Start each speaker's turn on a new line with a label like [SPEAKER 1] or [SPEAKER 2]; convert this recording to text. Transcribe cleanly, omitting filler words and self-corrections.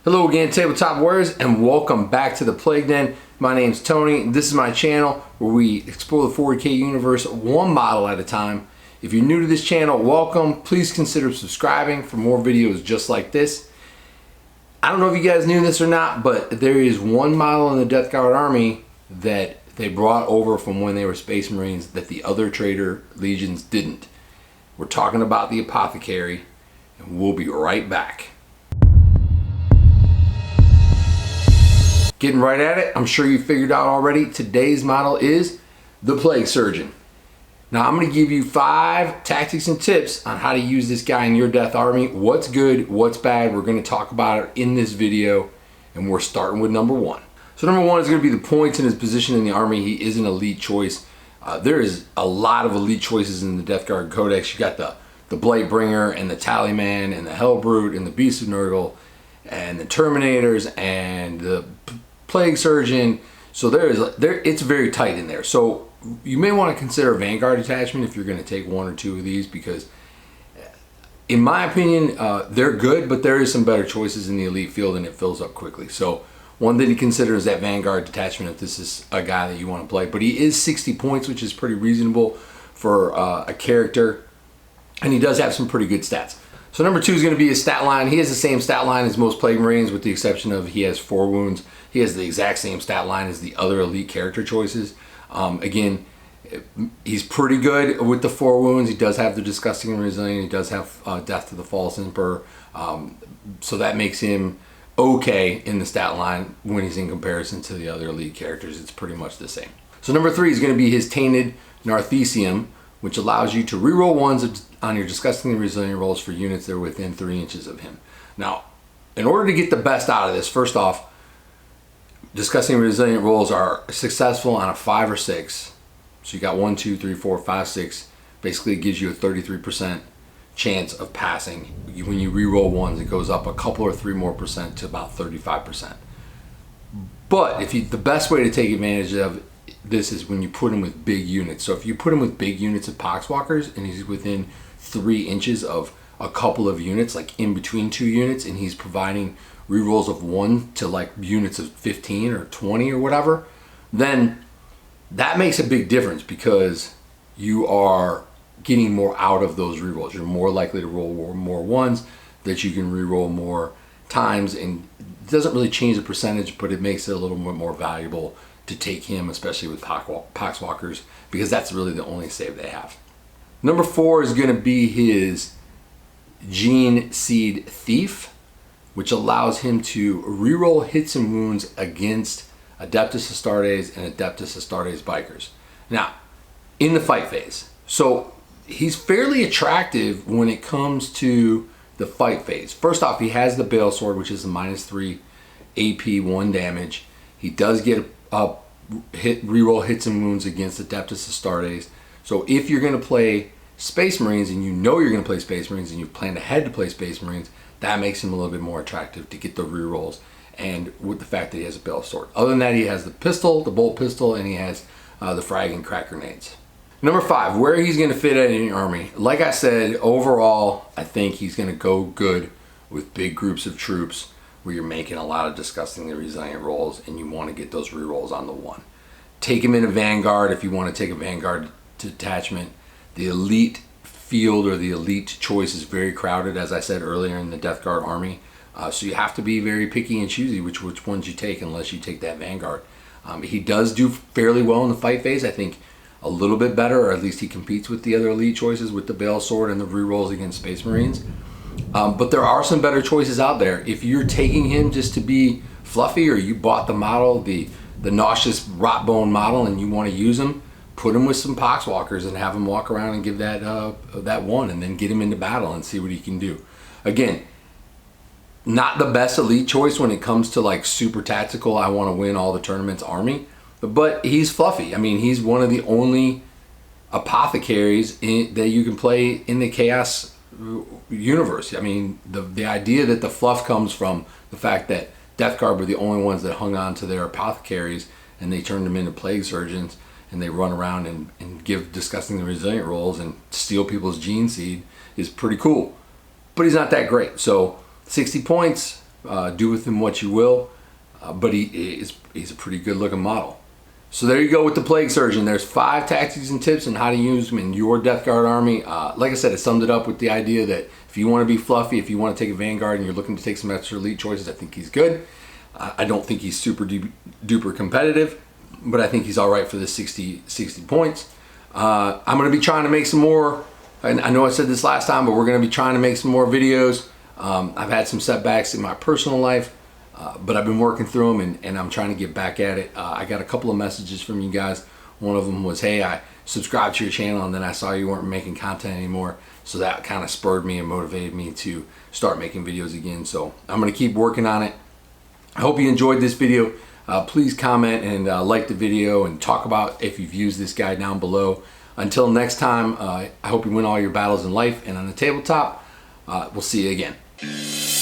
[SPEAKER 1] Hello again, Tabletop Warriors, and welcome back to the Plague Den. My name's Tony. This is my channel where we explore the 40k universe one model at a time. If you're new to this channel, welcome. Please consider subscribing for more videos just like this. I don't know if you guys knew this or not, but there is one model in the Death Guard army that they brought over from when they were Space Marines that the other Trader Legions didn't. We're talking about the Apothecary, and we'll be right back. Getting right at it, I'm sure you figured out already, today's model is the Plague Surgeon. Now I'm going to give you 5 tactics and tips on how to use this guy in your death army. What's good, what's bad, we're going to talk about it in this video, and we're starting with number 1. So number 1 is going to be the points in his position in the army. He is an elite choice. There is a lot of elite choices in the Death Guard Codex. You got the Blightbringer and the Tallyman and the Hellbrute and the Beast of Nurgle and the Terminators and the Plague Surgeon. So it's very tight in there. So you may want to consider a Vanguard detachment if you're going to take 1 or 2 of these, because in my opinion they're good, but there is some better choices in the elite field and it fills up quickly. So one thing to consider is that Vanguard detachment if this is a guy that you want to play. But he is 60 points, which is pretty reasonable for a character, and he does have some pretty good stats. So number 2 is going to be his stat line. He has the same stat line as most Plague Marines, with the exception of he has 4 wounds. He has the exact same stat line as the other elite character choices. Again, he's pretty good with the 4 wounds. He does have the Disgusting and Resilient. He does have Death to the False Emperor. So that makes him okay in the stat line when he's in comparison to the other elite characters. It's pretty much the same. So number 3 is going to be his Tainted Narthecium, which allows you to reroll 1s on your Disgustingly Resilient rolls for units that are within 3 inches of him. Now, in order to get the best out of this, first off, Disgustingly Resilient rolls are successful on a 5 or 6. So you got 1, 2, 3, 4, 5, 6. Basically, it gives you a 33% chance of passing. When you reroll 1s, it goes up a couple or 3 more percent to about 35%. But the best way to take advantage of this is when you put him with big units. So if you put him with big units of Poxwalkers and he's within 3 inches of a couple of units, like in between 2 units, and he's providing rerolls of 1 to like units of 15 or 20 or whatever, then that makes a big difference, because you are getting more out of those rerolls. You're more likely to roll more 1s that you can reroll more times, and it doesn't really change the percentage, but it makes it a little bit more valuable to take him, especially with Poxwalkers, because that's really the only save they have. Number 4 is going to be his Gene Seed Thief, which allows him to reroll hits and wounds against Adeptus Astartes and Adeptus Astartes Bikers. Now, in the fight phase. So he's fairly attractive when it comes to the fight phase. First off, he has the Bale Sword, which is a -3 AP 1 damage. He does get reroll hits and wounds against Adeptus Astartes. So if you're going to play Space Marines, and you know you're going to play Space Marines, and you've planned ahead to play Space Marines, that makes him a little bit more attractive to get the rerolls, and with the fact that he has a Bale Sword. Other than that, he has the pistol, the bolt pistol, and he has the frag and crack grenades. Number 5, where he's going to fit in your army. Like I said, overall, I think he's going to go good with big groups of troops where you're making a lot of Disgustingly Resilient rolls and you want to get those rerolls on the 1. Take him in a Vanguard if you want to take a Vanguard detachment. The elite field or the elite choice is very crowded, as I said earlier, in the Death Guard army. So you have to be very picky and choosy which ones you take, unless you take that Vanguard. He does do fairly well in the fight phase. I think a little bit better, or at least he competes with the other elite choices with the Bale Sword and the rerolls against Space Marines. But there are some better choices out there. If you're taking him just to be fluffy, or you bought the model, the nauseous Rotbone model, and you want to use him, put him with some Poxwalkers and have him walk around and give that 1, and then get him into battle and see what he can do. Again, not the best elite choice when it comes to like super tactical, I want to win all the tournaments army, but he's fluffy. I mean, he's one of the only apothecaries that you can play in the Chaos universe. I mean, the idea that the fluff comes from the fact that Death Guard were the only ones that hung on to their apothecaries and they turned them into Plague Surgeons, and they run around and give Disgustingly Resilient rolls and steal people's gene seed is pretty cool. But he's not that great. So 60 points do with him what you will, but he's a pretty good looking model. So there you go with the Plague Surgeon. There's 5 tactics and tips on how to use them in your Death Guard army. Like I said, I summed it up with the idea that if you want to be fluffy, if you want to take a Vanguard and you're looking to take some extra elite choices, I think he's good. I don't think he's super duper competitive, but I think he's all right for the 60 points. I'm going to be trying to make some more, and I know I said this last time, but we're going to be trying to make some more videos. I've had some setbacks in my personal life, but I've been working through them, and I'm trying to get back at it. I got a couple of messages from you guys. One of them was, hey, I subscribed to your channel and then I saw you weren't making content anymore. So that kind of spurred me and motivated me to start making videos again. So I'm going to keep working on it. I hope you enjoyed this video. Please comment and like the video and talk about if you've used this guy down below. Until next time, I hope you win all your battles in life and on the tabletop. We'll see you again.